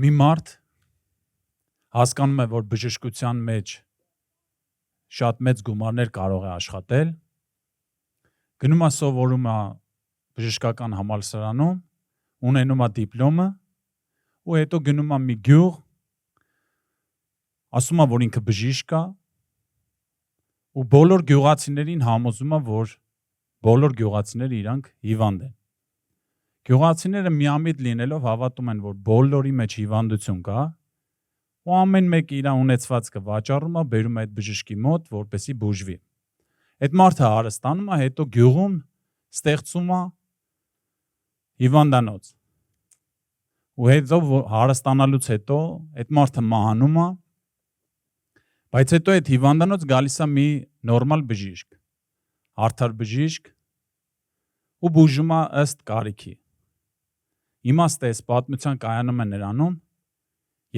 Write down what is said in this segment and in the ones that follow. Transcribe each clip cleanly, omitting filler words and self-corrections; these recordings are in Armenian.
Մի մարդ հասկանում է, որ բժշկության մեջ շատ մեծ գումարներ կարող է աշխատել, գնում է սովորում է բժշկական համալսարանում, ունենում է դիպլոմը ու հետո գնում է մի գյուղ, ասում է, որ ինքը բժիշկ է ու բոլոր գյուղացիներին համոզում է, որ բոլոր գյուղացիները իրանք հիվանդ են։ Գյուղացիները միամիտ լինելով հավատում են, որ բոլորի մեջ հիվանդություն կա ու ամեն մեկը իր ունեցվածքը վաճառում է, բերում է այդ բժշկի մոտ, որպեսզի բուժվի։ Այդ մարդը հարստանում է, հետո գյուղում ստեղծում է հիվանդանոց։ Ու հետո հարստանալուց հետո այդ մարդը մահանում է, բայց հետո այդ հիվանդանոց գալիս է մի նորմալ բժիշկ, արդար բժիշկ ու բուժում է ըստ կարիքի։ Իմաստը այս պատմության կայանում է նրանում,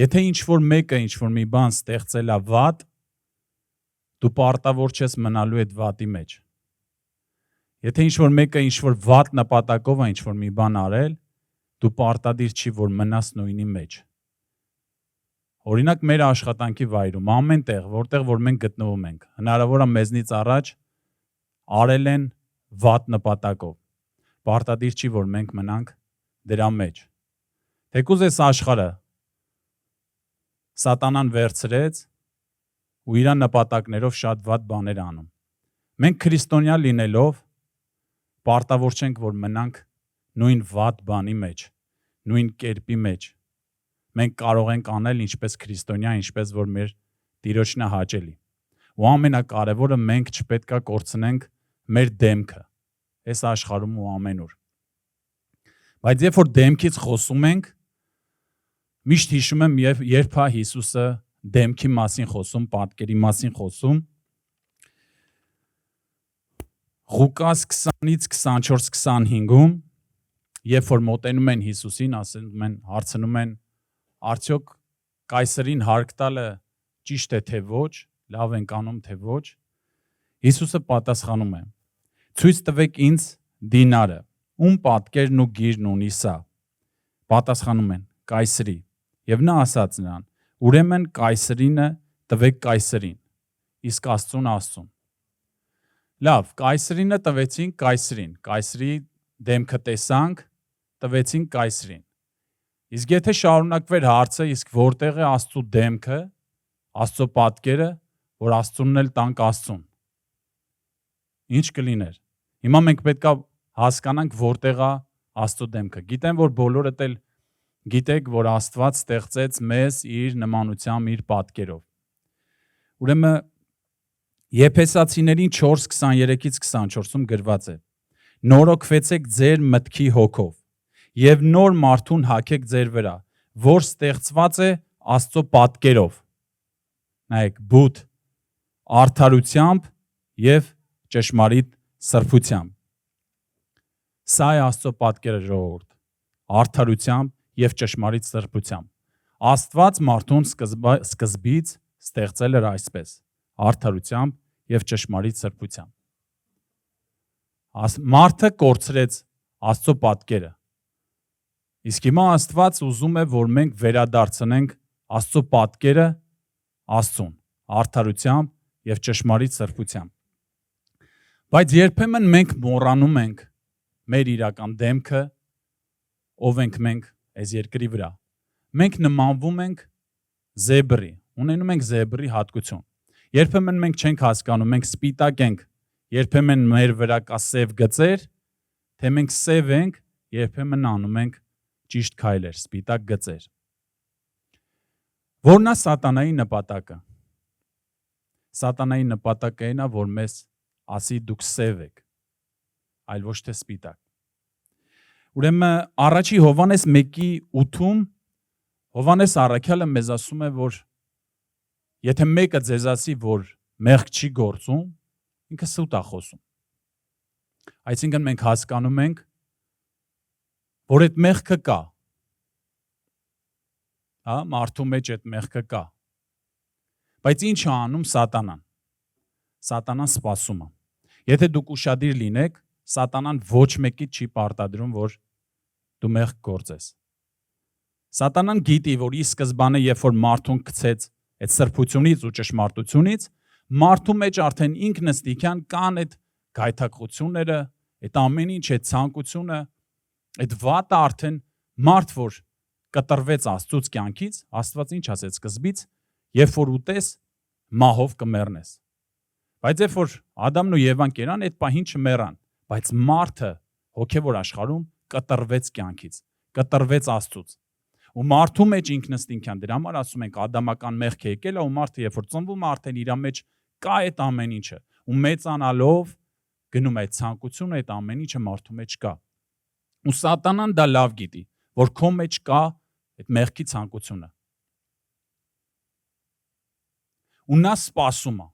եթե ինչ-որ մեկը ինչ-որ մի բան ստեղծել է վատ, դու պարտավոր չես մնալու այդ վատի մեջ։ Եթե ինչ-որ մեկը ինչ-որ վատ նպատակով է ինչ-որ մի բան արել, դու պարտադիր չի, որ մնաս նույնի մեջ։ Օրինակ մեր աշխատանքի վայրում, ամեն տեղ, որտեղ որ մենք գտնվում ենք, հնարավոր է մեզնից առաջ արել են վատ նպատակով։ Պարտադիր չի, որ մենք մնանք դրա մեջ։ Թեկուզ այս աշխարհը սատանան վերցրեց ու իր նպատակներով շատ վատ բաներ անում։ Մենք քրիստոնյա լինելով պարտավոր չենք, որ մնանք նույն վատ բանի մեջ, նույն կերպի մեջ։ Մենք կարող ենք անել ինչպես քրիստոնյա, ինչպես որ մեր Տիրոջն է հաճելի։ Ու ամենակարևորը մենք չպետք է կորցնենք մեր դեմքը այս աշխարհում ու ամենուր։ Բայց երբ որ դեմքից խոսում ենք, միշտ հիշում եմ, երբ է Հիսուսը դեմքի մասին խոսում, պատկերի մասին խոսում, Ղուկաս 20-ից 24-25-ում, երբ որ մոտենում են Հիսուսին, հարցնում են, արդյոք կայսրին հարկ տալը ճիշտ է թե ոչ, լավ ենք անում թե ոչ, Հիսուսը պատասխանում է. ցույց տվեք ինձ դինարը, ում պատկերն ու գիրն ունի սա։ Պատասխանում են, կայսրի։ Եվ նա ասաց նրան, ուրեմն կայսրինը տվեք կայսրին, իսկ Աստծուն Աստծուն։ Լավ, կայսրինը տվեցին կայսրին, կայսրի դեմքը տեսանք, տվեցին կայսրին։ Իսկ եթե շարունակվեր հարցը, իսկ որտեղ է Աստծո դեմքը, Աստծո պատկերը, որ Աստծունն էլ տանք Աստծուն։ Ինչ կլիներ։ Հիմա մենք պետք է հասկանանք որտեղ է Աստծո դեմքը։ Գիտեմ, որ բոլորդ էլ գիտեք, որ Աստված ստեղծեց մեզ իր նմանությամբ, իր պատկերով։ Ուրեմն Եփեսացիներին 4:23-ից 24-ում գրված է. նորոգվեցեք ձեր մտքի հոգով եւ նոր մարդուն հագեք ձեր վրա, որ ստեղծված է Աստծո պատկերով։ Նայեք, բութ, արդարությամբ եւ ճշմարիտ սրբությամբ։ Սա է Աստծո պատկերը, ժողովուրդ, արդարությամբ եւ ճշմարիտ սրբությամբ։ Աստված մարդուն սկզբից ստեղծել էր այսպես, արդարությամբ եւ ճշմարիտ սրբությամբ։ Մարդը կորցրեց Աստծո պատկերը։ Իսկ հիմա Աստված ուզում է, որ մենք վերադարձնենք Աստծո պատկերը Աստծուն, արդարությամբ եւ ճշմարիտ սրբությամբ։ Բայց երբեմն մենք մոռանում ենք մեր իրական դեմքը, ով ենք մենք այս երկրի վրա։ Մենք նմանվում ենք զեբրի, ունենում ենք զեբրի հատկություն։ Երբեմն մենք չենք հասկանում, մենք սպիտակ ենք, երբեմն մեր վրա կա սև գծեր, թե մենք սև ենք, երբեմն անում ենք ճիշտ քայլեր, սպիտակ գծեր։ Որն է սատանայի նպատակը։ Սատանայի նպատակը այն է, որ մեզ ասի դուք սև եք, այլ ոչ թե սպիտակ։ Ուրեմն առաջի Հովհաննես 1:8-ում Հովհաննես առաքյալը մեզ ասում է, որ եթե մեկը ձեզ ասի, որ մեղք չի գործում, ինքը սուտ է խոսում։ Այսինքն մենք հասկանում ենք, որ այդ մեղքը կա։ Հա, մարդու մեջ այդ մեղքը կա։ Բայց ինչ է անում սատանան։ Սատանան սպասում է։ Եթե դուք ուշադիր լինեք, սատանան ոչ մեկից չի պարտադրում, որ դու մեղք գործես։ Սատանան գիտի, որ ի սկզբանե, երբ որ մարդուն գցեց այդ սրբությունից ու ճշմարտությունից, մարդու մեջ արդեն ինքնըստինքյան կան այդ գայթակղությունները, այդ ամեն ինչ, այդ ցանկությունը, այդ վատը արդեն մարդ, որ կտրվեց Աստծուց կյանքից, Աստված ինչ ասեց սկզբից, երբ որ ուտես, մահով կմեռնես։ Բայց երբ որ Ադամն ու Եվան կերան, այդ պահին չմեռան, բայց մարդը հոգևոր աշխարհում կտրվեց կյանքից, կտրվեց Աստծուց։ Ու մարդու մեջ ինքնըստինքյան, դրա համար ասում ենք ադամական մեղք է եկել, ու մարդը երբ որ ծնվում է, արդեն իր մեջ կա այդ ամեն ինչը, ու մեծանալով գնում է այդ ցանկությունը, այդ ամեն ինչը մարդու մեջ կա։ Ու սատանան դա լավ գիտի, որ քո մեջ կա այդ մեղքի ցանկությունը։ Ու նա սպասում է,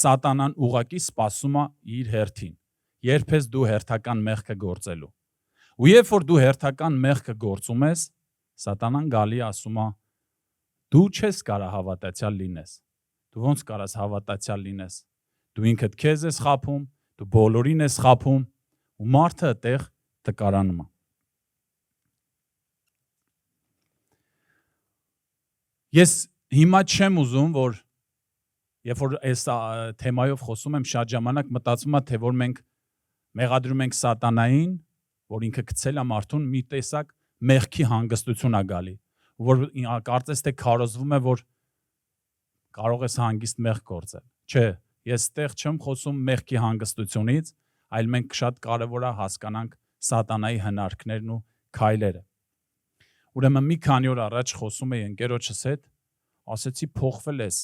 սատանան ուղակի սպասում է իր հերթին, երբ ես դու հերթական մեղքը գործելու։ Ու երբ որ դու հերթական մեղքը գործում ես, սատանան գալի ասում է, դու չես կարող հավատացյալ լինես։ Դու ոնց կարաս հավատացյալ լինես։ Դու ինքդ քեզ ես խաբում, դու բոլորին ես խաբում, ու մարդը այդտեղ տկարանում է։ Ես հիմա չեմ ուզում, որ երբ որ այս թեմայով խոսում եմ, շատ ժամանակ մտածում եմ, թե որ մենք մեղադրում ենք սատանային, որ ինքը գցել է մարդուն մի տեսակ մեղքի հանգստություն է գալի, որ կարծես թե քարոզվում է, որ կարող ես հանգիստ մեղք գործել։ Չէ, ես այդտեղ չեմ խոսում մեղքի հանգստությունից, այլ մենք շատ կարևոր է հասկանանք սատանայի հնարքներն ու քայլերը։ Ուրեմն մի քանի օր առաջ խոսում էի ընկերոջս հետ, ասեցի փոխվել ես,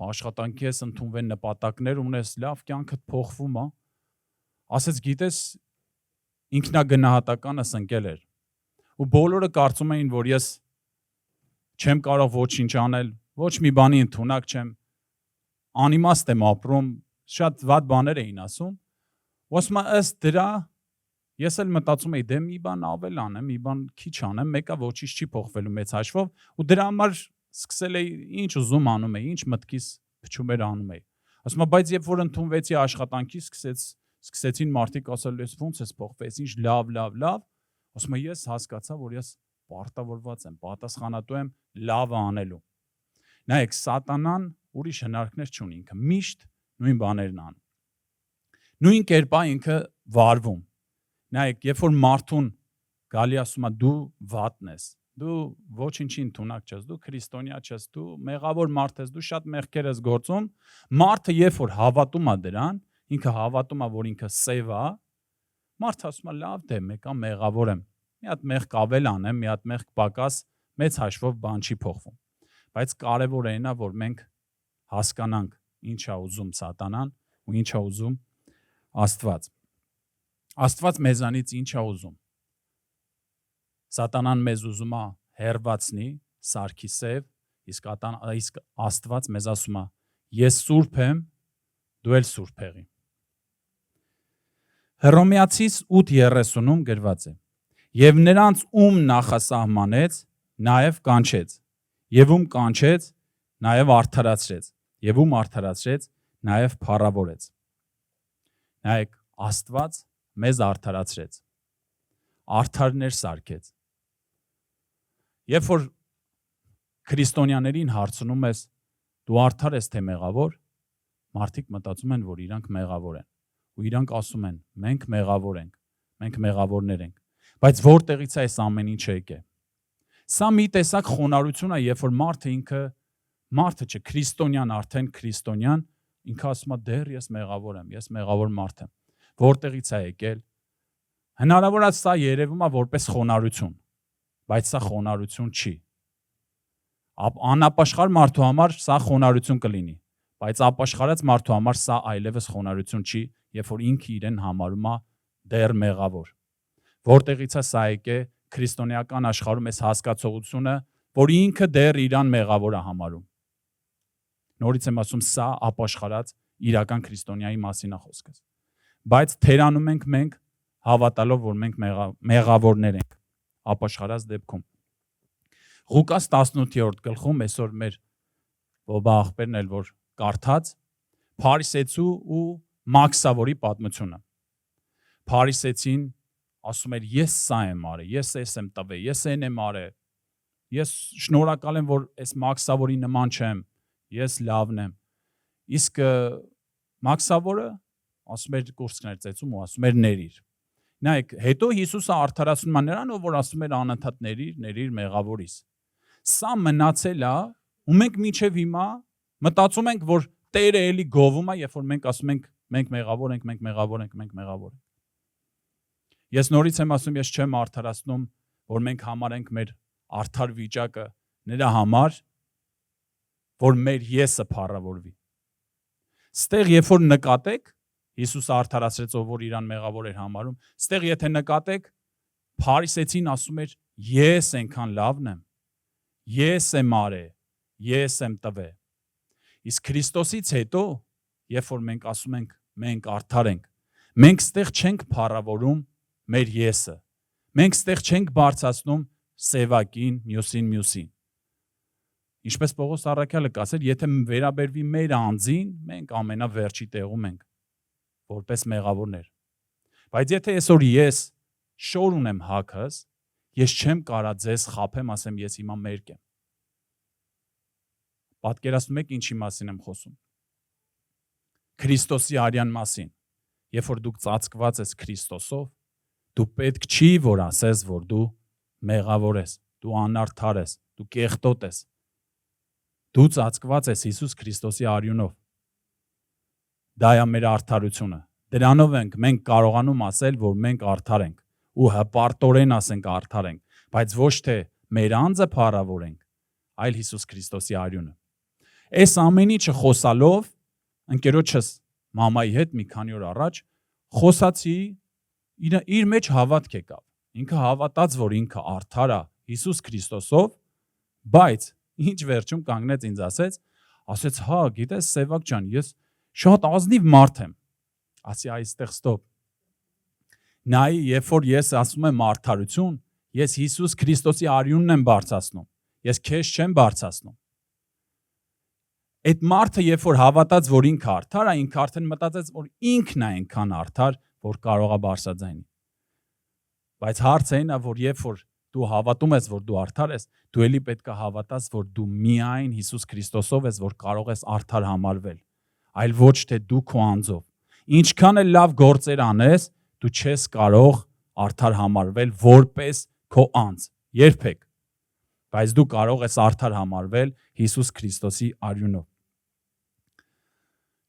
աշխատանքի ես ընդունվել նպատակներ ունես, լավ կյանքդ փոխվում է, ասեց գիտես ինքնագնահատականս ընկել էր, ու բոլորը կարծում էին, որ ես չեմ կարող ոչինչ անել, ոչ մի բանի ընդունակ չեմ, անիմաստ եմ ապրում, շատ վատ բաներ էին ասում, ու ասում եմ ըստ դրա ես էլ մտածում էի, դե մի բան ավել անեմ, մի բան քիչ անեմ, մեկը ոչինչ չի փոխվելու մեծ հաշվով, ու դրա համար սկսել էի ինչ ուզում անում էի, ինչ մտքիս փչում էր անում էի։ Ասում եմ, բայց երբ որ ընդունվեցի աշխատանքի, սկսեցին մարդիկ ասել, ես ո՞նց ես փոխվեց, ինչ լավ, ասում եմ, ես հասկացա, որ ես պարտավորված եմ, պատասխանատու եմ լավը անելու։ Նայեք, սատանան ուրիշ հնարքներ չունի, ինքը միշտ նույն բաներն անում։ Նույն կերպ է ինքը վարվում։ Նայեք, երբ որ մարդուն գալի ասում է դու վատն ես, դու ոչինչի ընդունակ չես, դու քրիստոնյա չես, դու մեղավոր մարդ ես, դու շատ մեղքեր ես գործում, մարդը երբ որ հավատում է դրան, ինքը հավատում է, որ ինքը սև է, մարդը ասում է լավ դե մեկա մեղավոր եմ, մի հատ մեղք ավել անեմ, մի հատ մեղք պակաս, մեծ հաշվով բան չի փոխվում։ Բայց կարևորը այն է, որ մենք հասկանանք ինչ է ուզում սատանան ու ինչ է ուզում Աստված։ Աստված մեզանից ինչ է ուզում։ Սատանան մեզ ուզում է հերվածնի, սարքի սև, իսկ Աստված մեզ ասում է ես սուրբ եմ, դու էլ սուրբ եղի։ Հռոմեացիս 8:30-ում գրված է. Եվ նրանց ում նախասահմանեց, նաև կանչեց, եւ ում կանչեց, նաև արդարացրեց, եւ ում արդարացրեց, նաև փառավորեց։ Նայեք, Աստված մեզ արդարացրեց, արդարներ սարքեց։ Երբ որ քրիստոնյաներին հարցնում ես, դու արդար ես թե մեղավոր, մարդիկ մտածում են, որ իրանք մեղավոր են, ու իրանք ասում են, մենք մեղավոր ենք, մենք մեղավորներ ենք, բայց որտեղից է այս ամեն ինչը եկել։ Սա մի տեսակ խոնարհություն է, երբ որ մարդը չէ, քրիստոնյան արդեն քրիստոնյան, ինքը ասում է դեռ ես մեղավոր եմ, ես մեղավոր մարդ եմ։ Որտեղից է եկել։ Հնարավոր է սա երևում է որպես խոնարհություն, բայց սա խոնարհություն չի։ Անապաշխար մարդու համար սա խոնարհություն կլինի, բայց ապաշխարած մարդու համար սա այլևս խոնարհություն չի, երբ որ ինքը իրեն համարում է դեռ մեղավոր։ Որտեղից է սա եկել քրիստոնեական աշխարհում այս հասկացողությունը, որ ինքը դեռ իրան մեղավոր է համարում։ Նորից եմ ասում, սա ապաշխարած իրական քրիստոնյայի մասին է խոսքը։ Բայց թերանում ենք մենք հավատալով, որ մենք մեղավորներ ենք ապաշխարած դեպքում։ Ղուկաս 18-րդ գլխում այսօր մեր ողբա աղբերն էլ որ կարդաց Փարիսեցու ու Մաքսավորի պատմությունը։ Փարիսեցին ասում էր ես սա եմ արել, ես էս եմ տվել, ես այն եմ արել, Ես շնորհակալ եմ, որ այս Մաքսավորի նման չեմ, ես լավն եմ։ Իսկ Մաքսավորը ասում էր կուրսքներ ծեծում ու ասում էր ներիր։ Նայեք, հետո Հիսուսը արդարացնում է նրան, որ ասում էր անընդհատ ներիր մեղավորիս։ Սա մնացել է, ու մենք մինչև հիմա մտածում ենք, որ Տերը էլի գովում է, երբ որ մենք ասում ենք մենք մեղավոր ենք։ Ես նորից եմ ասում, ես չեմ արդարացնում, որ մենք համարենք մեր արդար վիճակը նրա համար, որ մեր եսը փառավորվի։ Ստեղ երբ որ նկատեք, Հիսուսը արդարացրեց, ով որ իրան մեղավոր էր համարում, ստեղ եթե նկատեք, Փարիսեցին ասում էր, ես այնքան լավն եմ, ես եմ արել, ես եմ տվել։ Իսկ Քրիստոսից հետո, երբ որ մենք ասում ենք, մենք արդար ենք, մենք ստեղ չենք փառավորում մեր եսը։ Մենք ստեղ չենք բարձրացնում սևակին, մյուսին։ Ինչպես Պողոս առաքյալը կասեր, եթե վերաբերվի մեր անձին, մենք ամենավերջի տեղում ենք, որպես մեղավորներ։ Բայց եթե այսօր ես շոր ունեմ հագս, ես չեմ կարա ձեզ խաբեմ, ասեմ ես հիմա մերկ եմ։ Պատկերացնում եք ինչի մասին եմ խոսում։ Քրիստոսի արյան մասին։ Երբ որ դուք ծածկված ես Քրիստոսով, դու պետք չի որ ասես, որ դու մեղավոր ես, դու անարդար ես, դու կեղտոտ ես։ Դու ծածկված ես Հիսուս Քրիստոսի արյունով։ Դա է մեր արդարությունը։ Դրանով մենք կարողանում ասել, որ մենք արդար ենք ու հպարտորեն ասենք արդար ենք, բայց ոչ թե մեր անձը փառավորենք, այլ Հիսուս Քրիստոսի արյունը։ Այս ամեն ինչը խոսալով ընկերոջս մամայի հետ մի քանի օր առաջ խոսացի, իր մեջ հավատք եկավ։ Ինքը հավատաց, որ ինքը արդար է Հիսուս Քրիստոսով, բայց ինչ վերջում կանգնեց ինձ ասեց, հա, գիտես Սևակ ջան, ես շատ ազնիվ մարդ եմ։ Ասի այստեղ ստոպ։ Նայ, երբ որ ես ասում եմ արդարություն, ես Հիսուս Քրիստոսի արյունն եմ բարձրացնում։ Ես քեզ չեմ բարձրացնում։ Այդ մարդը երբ որ հավատաց, որ ինքը արդար է, ինքը արդեն մտածեց, որ ինքն է այնքան արդար, որ կարող է բարձրաձայնի։ Բայց հարցը այն է, որ երբ որ դու հավատում ես, որ դու արդար ես, դու ելի պետք է հավատաս, որ դու միայն Հիսուս Քրիստոսով ես, որ կարող ես արդար համարվել, այլ ոչ թե դու քո անձով։ Ինչքան էլ լավ գործեր անես, դու չես կարող արդար համարվել որպես քո անձ, երբեք։ Բայց դու կարող ես արդար համարվել Հիսուս Քրիստոսի արյունով։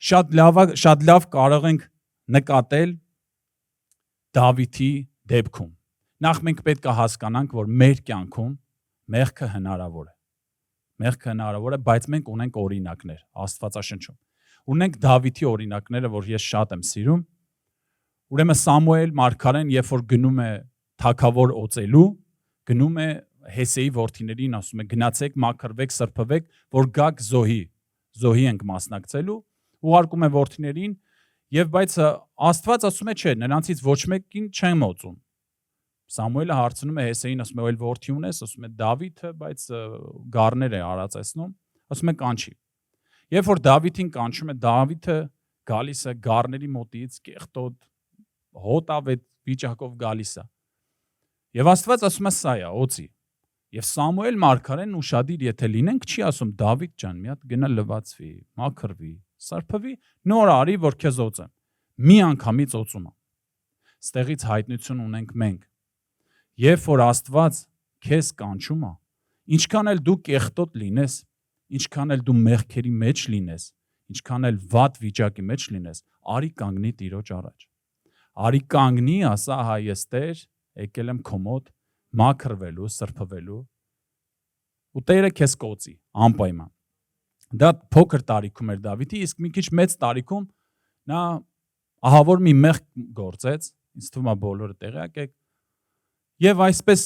Շատ լավ կարող ենք նկատել Դավիթի դեպքում։ Նախ մենք պետք է հասկանանք, որ մեր կյանքում մեղքը հնարավոր է։ Մեղքը հնարավոր է, բայց մենք ունենք օրինակներ Աստվածաշնչում։ Ունենք Դավիթի օրինակները, որ ես շատ եմ սիրում։ Ուրեմն Սամուել մարգարեն, երբ որ գնում է թագավոր օծելու, գնում է Հեսեի որդիներին, ասում է գնացեք, մաքրվեք, սրբվեք, որ գաք զոհի ենք մասնակցելու, ուղարկում է որդիներին, եւ բայց Աստված ասում է, չէ, նրանցից ոչ մեկին չեմ օծում։ Սամուելը հարցնում է Հեսեին, ասում է, «Ո՞լ որդի ունես», ասում է Դավիթը, բայց գառներ է արածեցնում, ասում է կանչի։ Երբ որ Դավիթին կանչում է, Դավիթը գալիս է գառների մոտից, կեղտոտ, հոտավետ վիճակով գալիս է։ Եվ Աստված ասում է սա է, օծի։ Եվ Սամուել մարգարեն ուշադիր եթե լինենք, չի ասում Դավիթ ջան, մի հատ գնա լվացվի, մաքրվի, սրբվի, նոր արի, որ քեզ օծեմ։ Մի անգամից օծում է։ Ստեղից հայտնություն ունենք մենք։ Երբ որ Աստված քեզ կանչում է, ինչքան էլ դու կեղտոտ լինես, ինչքան էլ դու մեղքերի մեջ լինես, ինչքան էլ վատ վիճակի մեջ լինես, արի կանգնի Տիրոջ առաջ։ Արի կանգնի, ասա, հա ես Տեր, եկել եմ քո մոտ մաքրվելու, սրբվելու, ու Տերը քեզ կօծի, անպայման։ Դա փոքր տարիքում էր Դավիթի, իսկ մի քիչ մեծ տարիքում նա ահավոր մի մեղք գործեց, ինձ թվում է բոլորը տեղյակ եք, եւ այսպես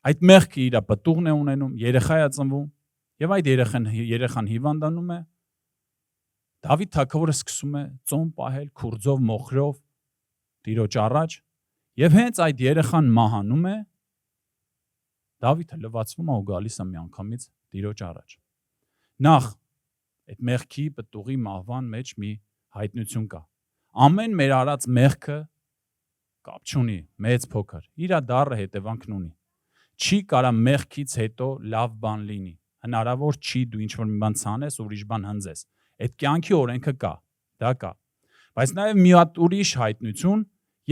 այդ մեղքը իր պտուղն է ունենում, երեխա է ծնվում, եւ այդ երեխան հիվանդանում է։ Դավիթ թագավորը սկսում է ծոմ պահել, քուրձով, մոխրով Տիրոջ առաջ, եւ հենց այդ երեխան մահանում է, Դավիթը լվացվում է ու գալիս է միանգամից Տիրոջ առաջ։ Նախ այդ մեղքի պտուղի մահվան մեջ մի հայտնություն կա։ Ամեն մեր արած մեղքը կապ չունի, մեծ փոքր, իր դառը հետևանքն ունի։ Չի կարա մեղքից հետո լավ բան լինի։ Հնարավոր չի դու ինչ-որ մի բան ցանես, ուրիշ բան հնձես։ Այդ կյանքի օրենքը կա, դա կա։ Բայց նաև մի հատ ուրիշ հայտնություն,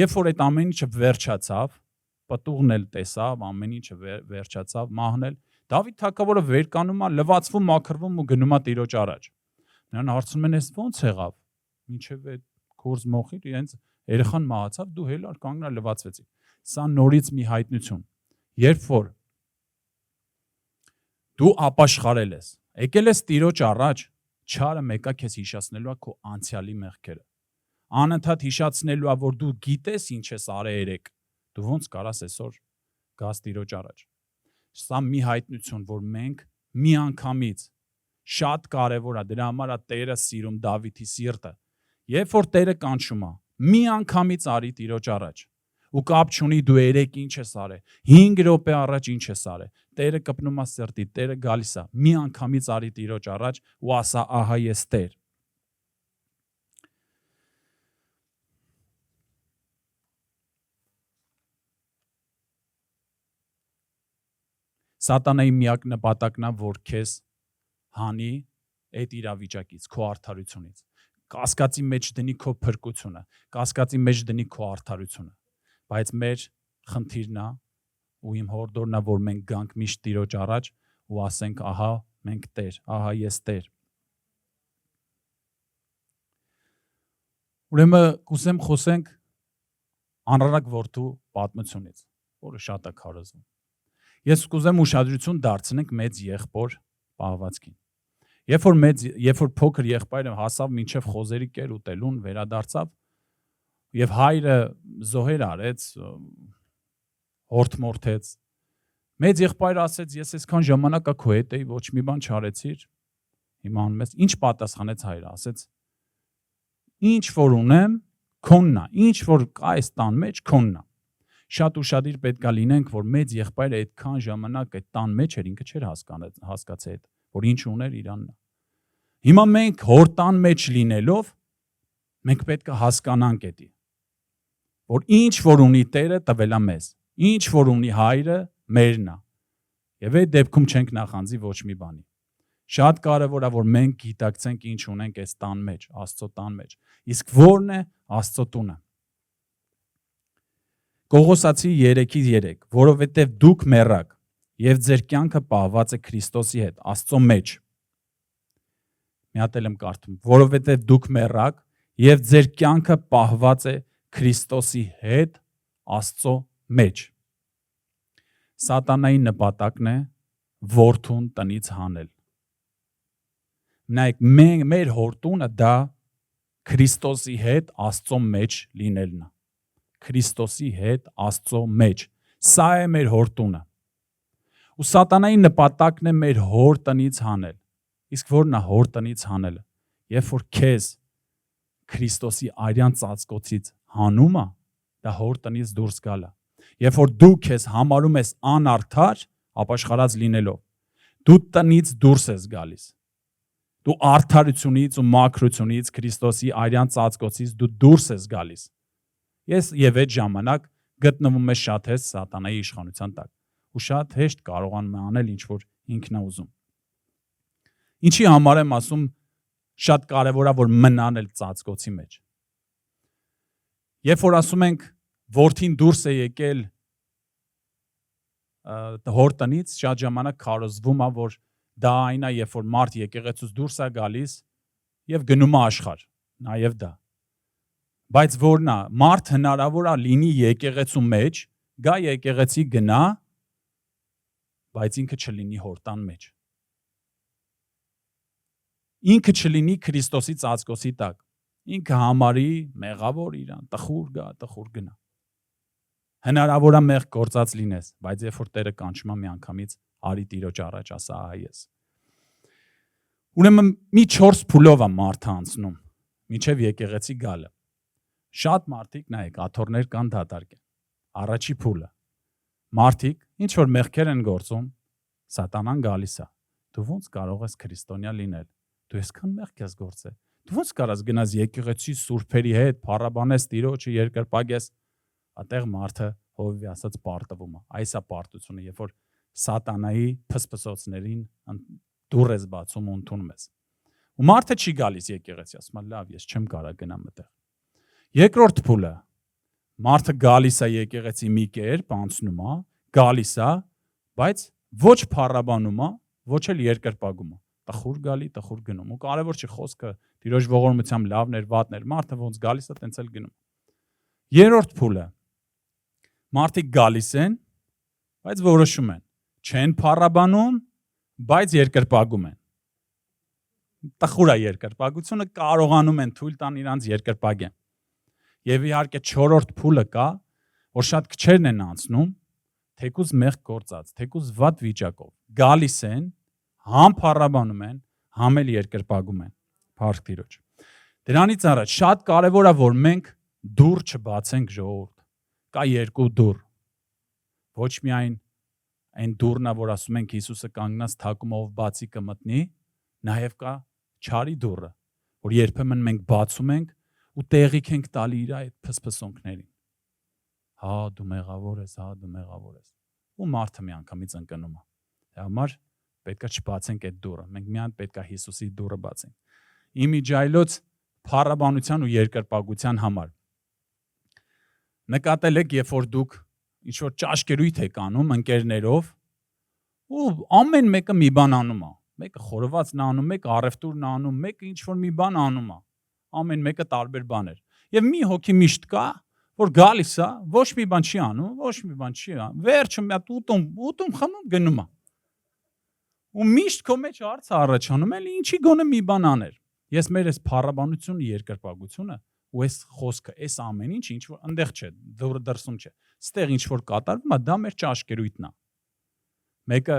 երբ որ այդ ամեն ինչը վերջացավ, պտուղն էլ տեսավ, ամեն ինչը վերջացավ, մահն էլ, Դավիթ թագավորը վեր կանում է, լվացվում, մաքրվում ու գնում է Տիրոջ առաջ։ Նրան հարցնում են, «Էս ո՞նց եղավ»։ Մինչև այդ կորզ մոխիր, իրենց երեխան մահացավ, դու հելար կանգնա լվացվեցի։ Սա նորից մի հայտնություն։ Երբ որ դու ապաշխարել ես, եկել ես Տիրոջ առաջ, չարը մեկա քեզ հիշացնելու է քո անցյալի մեղքերը։ Անընդհատ հիշացնելու է, որ դու գիտես ինչ ես արել երեք, դու ոնց կարաս այսօր գաս Տիրոջ առաջ։ Սա մի հայտնություն, որ մենք միանգամից շատ կարևոր է, դրա համար է Տերը սիրում Դավիթի սիրտը։ Երբ որ Տերը կանչում է, միանգամից արի Տիրոջ առաջ։ Ու կապ չունի դու երեք ինչ ես արել, 5 րոպե առաջ ինչ ես արել։ Տերը կպնում է սրտի, Տերը գալիս է, միանգամից արի Տիրոջ առաջ ու ասա, ահա ես Տեր։ Սատանայի միակ նպատակն է, որ քեզ հանի այդ իրավիճակից, քո արդարությունից։ Կասկածի մեջ դնի քո փրկությունը, կասկածի մեջ դնի քո արդարությունը։ Բայց մեր խնդիրն է ու իմ հորդորն է, որ մենք գանք միշտ Տիրոջ առաջ ու ասենք, ահա մենք Տեր, ահա ես Տեր։ Ուրեմն կուզեմ խոսենք անառակ որդու պատմությունից, որը շատ է քարոզվում։ Ես կուզեմ ուշադրություն դարձնենք մեծ եղբոր պահվածքին։ Երբ որ փոքր եղբայրը հասավ մինչև խոզերի կեր ուտելուն, վերադարձավ եւ հայրը զոհեր արեց, հորթմորթեց։ Մեծ եղբայրը ասեց, ես այսքան ժամանակ քո հետ էի, ոչ մի բան չարեցիր։ Հիմա անում ես, ինչ պատասխանեց հայրը, ասեց, ինչ որ ունեմ, քոնն է, ինչ որ կա այս տան մեջ, քոնն է։ Շատ ուշադիր պետք է լինենք, որ մեծ եղբայրը այդքան ժամանակ այդ տան մեջ էր, ինքը չէր հասկացել, որ ինչ ուներ իրանն է։ Հիմա մենք հոր տան մեջ լինելով, մենք պետք է հասկանանք դա, որ ինչ որ ունի Տերը տվել է մեզ, ինչ որ ունի հայրը մերն է։ Եվ այդ դեպքում չենք նախանձի ոչ մի բանի։ Շատ կարևոր է, որ մենք գիտակցենք ինչ ունենք այս տան մեջ, Աստծո տան մեջ։ Իսկ ո՞րն է Աստծո տունը։ Կողոսացի 3:3, որովհետև դուք մեռաք եւ ձեր կյանքը պահված է Քրիստոսի հետ, Աստծո մեջ։ Մի հատ էլ եմ կարդում, որովհետև դուք մեռաք եւ ձեր կյանքը պահված է Քրիստոսի հետ, Աստծո մեջ։ Սատանայի նպատակն է որդուն տնից հանել։ Նայեք, մեր հորտունը դա Քրիստոսի հետ Աստծո մեջ լինելն է։ Քրիստոսի հետ Աստծո մեջ։ Սա է մեր հորտունը։ Ու սատանայի նպատակն է մեր հոր տնից հանել։ Իսկ ո՞րն է հոր տնից հանելը։ Երբ որ քեզ Քրիստոսի արյան ծածկոցից հանում է, դա հոր տնից դուրս գալը։ Երբ որ դու քեզ համարում ես անարդար, ապաշխարած լինելով, դու տնից դուրս ես գալիս։ Դու արդարությունից ու մաքրությունից, Քրիստոսի արյան ծածկոցից դու դուրս ես գալիս։ Ես եւ այդ ժամանակ գտնվում ես շատ հեշտ սատանայի իշխանության տակ ու շատ հեշտ կարողանում է անել ինչ որ ինքն է ուզում։ Ինչի համար եմ ասում շատ կարևոր է որ մնան էլ ծածկոցի մեջ։ Երբ որ ասում ենք որդին դուրս է եկել հոր տնից, շատ ժամանակ քարոզվում է որ դա այն է, երբ որ մարդ եկեղեցուց դուրս է գալիս եւ գնում է աշխարհ, նաեւ դա։ Բայց որն է, մարդ հնարավոր է լինի եկեղեցու մեջ, գա եկեղեցի գնա, բայց ինքը չլինի հորտան մեջ։ Ինքը չլինի Քրիստոսի ծածկոցի տակ։ Ինքը համարի մեղավոր իրան, տխուր գա, տխուր գնա։ Հնարավոր է մեղ գործած լինես, բայց երբ որ Տերը կանչում է միանգամից արի Տիրոջ առաջ, ասա ահա ես։ Ուրեմն մի 4 փուլով է մարդը անցնում, մինչև եկեղեցի գալը։ Շատ մարդիկ նայեք, աթոռներ կան դատարկ են։ Առաջի փուլը։ Մարդիկ ինչ որ մեղքեր են գործում, սատանան գալիս է։ Դու ո՞նց կարող ես քրիստոնյա լինել։ Դու այսքան մեղք ես գործել։ Դու ո՞նց կարաս գնաս եկեղեցի սուրբերի հետ, փառաբանես Տիրոջը, երկրպագես։ Այդտեղ մարդը հովիվի ասած պարտվում է։ Այս է պարտությունը, երբ որ սատանայի փսփսոցներին դուռ ես բացում ու ընդունում ես։ Ու մարդը չի գալիս եկեղեցի, ասում է լավ, ես չեմ կարող գնամ այդտեղ։ Երկրորդ փուլը մարդը գալիս է եկեղեցի մի կերպ, անցնում է, գալիս է, բայց ոչ փառաբանում է, ոչ էլ երկրպագում է։ Տխուր գալի, տխուր գնում։ Ու կարևոր չի խոսքը Տիրոջ ողորմությամբ լավներ, վատներ, մարդը ոնց գալիս է, տենց էլ գնում։ Երրորդ փուլը մարդիկ գալիս են, բայց որոշում են, չեն փառաբանում, բայց երկրպագում են։ Տխուր է երկրպագությունը, կարողանում են թույլ տան իրանց երկրպագեն։ Եվ իհարկե 4-րդ փուլը կա, որ շատ քչերն են անցնում, թեկուզ մեղք գործած, թեկուզ վատ վիճակով։ Գալիս են, համ փառաբանում են, համ էլ երկրպագում են։ Փառք Տիրոջ։ Դրանից առաջ շատ կարևոր է, որ մենք դուռ չբացենք ժողովուրդ։ Կա երկու դուռ։ Ոչ միայն այն դուռն է, որ ասում ենք Հիսուսը կանգնած թակում ով բացի կմտնի, նաև կա չարի դուռը, որ երբեմն մենք բացում ենք ու տեղիք ենք տալի իր այդ փսփսոնքներին։ Հա, դու մեղավոր ես, հա, դու մեղավոր ես։ Ու մարդը միանգամից ընկնում է։ Դրա համար պետքա չբացենք այդ դուռը։ Մենք միայն պետքա Հիսուսի դուռը բացենք։ Իմիջայլոց փառաբանության ու երկրպագության համար։ Նկատել եք, երբ որ դուք ինչ-որ ճաշկերույթ եք անում ընկերներով, ու ամեն մեկը մի բան անում է։ Մեկը խորովածն անում, մեկը առևտուրն անում, մեկը ինչ-որ մի բան անում է։ Ամեն մեկը տարբեր բաներ։ Եվ մի հոգի միշտ կա, որ գալիս է, ոչ մի բան չի անում, ոչ մի բան չի անում, վերջը մի հատ ուտում խմում գնում է։ Ու միշտ քո մեջ հարցը առաջանում է, ինչի գոնե մի բան աներ։ Ես մեր այս փառաբանությունը, երկրպագությունը ու այս խոսքը, այս ամեն ինչ ինչ որ այնտեղ չէ, դրսում չէ։ Ստեղ ինչ որ կատարվում է, դա մեր ճաշկերույթն է։ Մեկը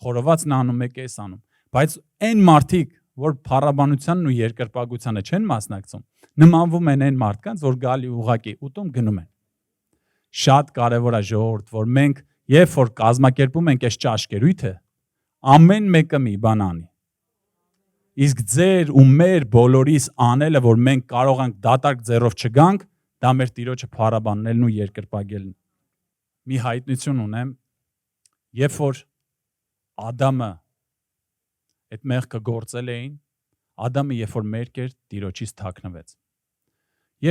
խորովածն անում, մեկը էս անում, բայց այն մարդիկ, որ փառաբանությանն ու երկրպագությանը չեն մասնակցում, նմանվում են այն մարդկանց, որ գալի ուղակի ուտում գնում են։ Շատ կարևոր է ժողովուրդ, որ մենք երբ որ կազմակերպում ենք այս ճաշկերույթը, ամեն մեկը մի բան անի։ Իսկ ձեր ու մեր բոլորիս անելը, որ մենք կարող ենք դատարկ ձեռով չգանք, դա մեր Տիրոջը փառաբանելն ու երկրպագելն։ Մի հայտնություն ունեմ, երբ որ Ադամը այդ մեղքը գործել էին, Ադամը երբ որ մերկ էր, Տիրոջից թաքնվեց։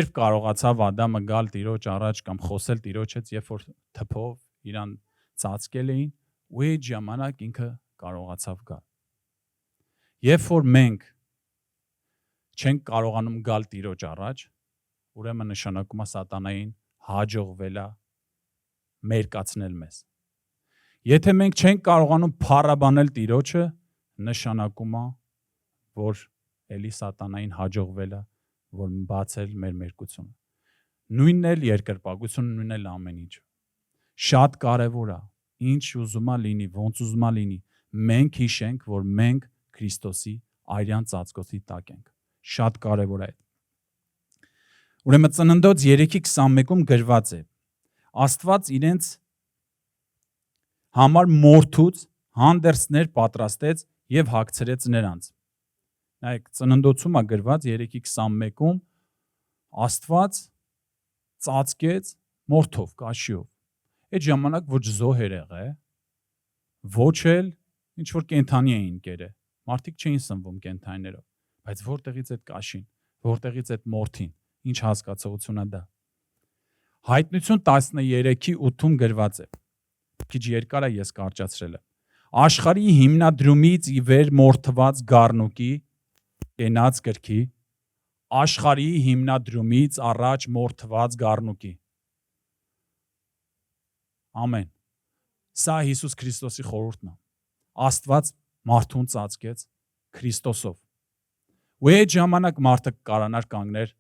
Երբ կարողացավ Ադամը գալ Տիրոջ առաջ կամ խոսել Տիրոջ հետ, երբ որ թփով իրան ծածկել էին, ու այդ ժամանակ ինքը կարողացավ գալ։ Երբ որ մենք չենք կարողանում գալ Տիրոջ առաջ, ուրեմն նշանակում է սատանային հաջողվել է մերկացնել մեզ։ Եթե մենք չենք կարողանում փառաբանել Տիրոջը, նշանակում է, որ էլի սատանային հաջողվել է, որ բացել մեր մերկությունը։ Նույնն էլ երկրպագությունը, նույնն էլ ամեն ինչ։ Շատ կարևոր է, ինչ ուզում է լինի, ոնց ուզում է լինի, մենք հիշենք, որ մենք Քրիստոսի արյան ծածկոցի տակ ենք։ Շատ կարևոր է այդ։ Ուրեմն Ծննդոց 3:21-ում գրված է. Աստված իրենց համար մորթուց հանդերձներ պատրաստեց եւ հագցրեց նրանց։ Նայեք, Ծննդոցում է գրված 3:21-ում Աստված ծածկեց մորթով, կաշիով։ Այդ ժամանակ ոչ զոհեր եղե, ոչ էլ ինչ որ կենթանի էին կերե։ Մարդիկ չէին սնվում կենթանիներով, բայց որտեղից այդ կաշին, որտեղից այդ մորթին, ինչ հասկացողություն է դա։ Հայտնություն 13:8-ում գրված է։ Քիչ երկար է, ես կարճացրել եմ։ Աշխարհի հիմնադրումից ի վեր մորթված գառնուկի կենաց գրքի, աշխարհի հիմնադրումից առաջ մորթված գառնուկի։ Ամեն։ Սա Հիսուս Քրիստոսի խորհուրդն է։ Աստված մարդուն ծածկեց Քրիստոսով։ Ու այդ ժամանակ մարդը կարանար կանգներ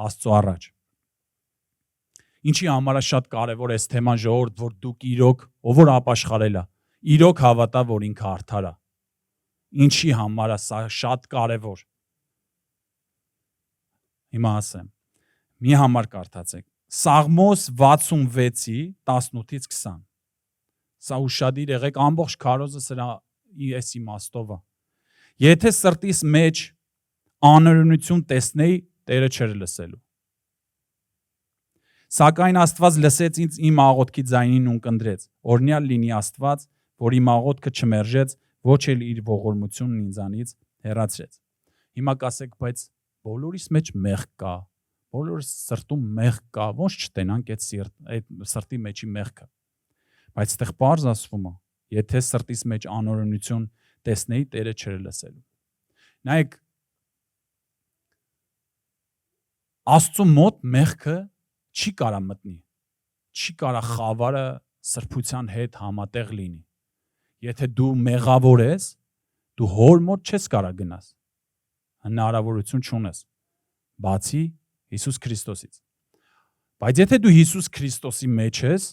Աստծո առաջ։ Ինչի համար է շատ կարևոր է այս թեման ժողովուրդ, որ դուք իրոք, ով որ ապաշխարել է, իրոք հավատա, որ ինքը արդար է։ Ինչի համար է սա շատ կարևոր։ Հիմա ասեմ։ Մի համար կարդացեք։ Սաղմոս 66-ի 18-ից 20։ Սա ուշադիր եղեք, ամբողջ քարոզը սրա այս իմաստով է։ Եթե սրտիս մեջ անօրենություն տեսնեի, Տերը չէր լսելու։ Սակայն Աստված լսեց ինձ իմ աղոթքի ձայնին ու կնդրեց։ Օրհնյալ լինի Աստված, որ իմ աղոթքը չմերժեց, ոչ էլ իր ողորմությունն ինձանից հեռացրեց։ Հիմա կասեք, բայց բոլորիս մեջ մեղք կա, բոլորիս սրտում մեղք կա, ոնց չտենանք այդ սրտի մեջի մեղքը։ Բայց այդտեղ պարզ ասվում է, եթե սրտիս մեջ անօրենություն տեսնեի, Տերը չէր լսելու։ Նայեք, Աստծու մոտ մեղքը չի կարա մտնի, չի կարա խավարը սրբության հետ համատեղ լինի։ Եթե դու մեղավոր ես, դու հոր մոտ չես կարա գնաս, հնարավորություն չունես, բացի Հիսուս Քրիստոսից։ Բայց եթե դու Հիսուս Քրիստոսի մեջ ես,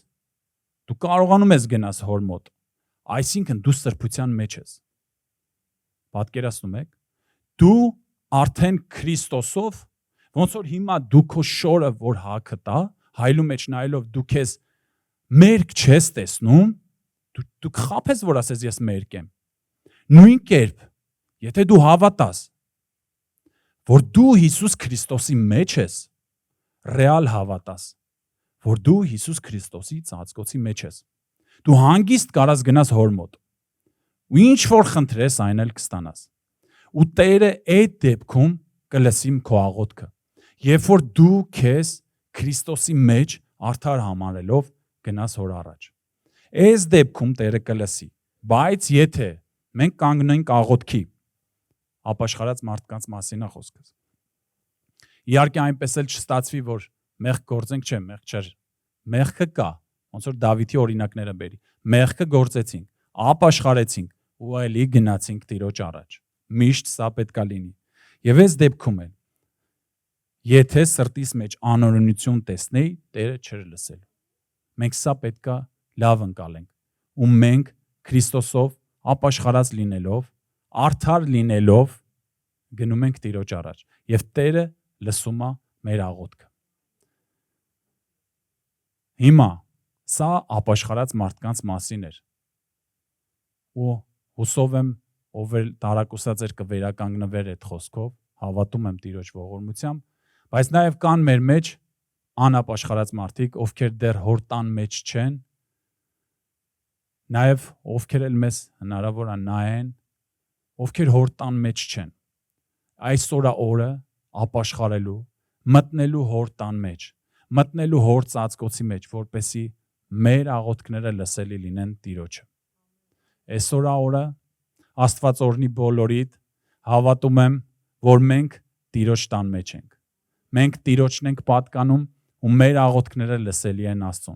դու կարողանում ես գնաս հոր մոտ, այսինքն դու սրբության մեջ ես։ Պատկերացնում եք, դու արդեն Քրիստոսով, ոնց որ հիմա դու քո շորը, որ հագը տա, հայլու մեջ նայելով դու քեզ մերկ չես տեսնում, դու կխաբես, որ ասես ես մերկ եմ։ Նույն կերպ, եթե դու հավատաս, որ դու Հիսուս Քրիստոսի մեջ ես, ռեալ հավատաս, որ դու Հիսուս Քրիստոսի ծածկոցի մեջ ես, դու հանգիստ կարաս գնաս հոր մոտ, ու ինչ որ խնդրես, այն էլ կստանաս։ Ու Տերը այդ դեպքում կլսի քո աղոթքը, երբ որ դու քեզ Քրիստոսի մեջ արդար համարելով գնաս հոր առաջ։ Այս դեպքում Տերը կլսի, բայց եթե մենք կանգնենք աղոթքի, ապաշխարած մարդկանց մասին է խոսքս։ Իհարկե այնպես էլ չստացվի, որ մեղք գործենք, չէ, մեղք չէր։ Մեղքը կա, ոնց որ Դավիթի օրինակները բերի։ Մեղքը գործեցինք, ապաշխարեցինք ու այլի գնացինք Տիրոջ առաջ։ Միշտ սա պետքա լինի։ Եվ այս դեպքում էլ եթե սրտիս մեջ անօրենություն տեսնեի, Տերը չէր լսելու։ Մենք սա պետքա լավ ընկալենք։ Ու մենք Քրիստոսով ապաշխարած լինելով, արդար լինելով գնում ենք Տիրոջ առաջ։ Եվ Տերը լսում է մեր աղոթքը։ Հիմա սա ապաշխարած մարդկանց մասին էր։ Ու հուսով եմ, ով էլ տարակուսած էր կվերականգնվեր այդ խոսքով, հավատում եմ Տիրոջ ողորմությամբ, բայց նաև կան մեր մեջ անապաշխարած մարդիկ, ովքեր դեռ հոր տան մեջ չեն, նաև ովքեր էլ մեզ հնարավոր է նայեն, ովքեր հոր տան մեջ չեն։ Այսօր է օրը ապաշխարելու, մտնելու հոր տան մեջ, մտնելու հոր ծածկոցի մեջ, որպեսզի մեր աղոթքները լսելի լինեն Տիրոջը։ Այսօր է օրը, Աստված օրհնի բոլորիդ, հավատում եմ, որ մենք Տիրոջ տան մեջ ենք։ Մենք Տիրոջն ենք պատկանում ու մեր աղոթքները լսելի են Աստծուն։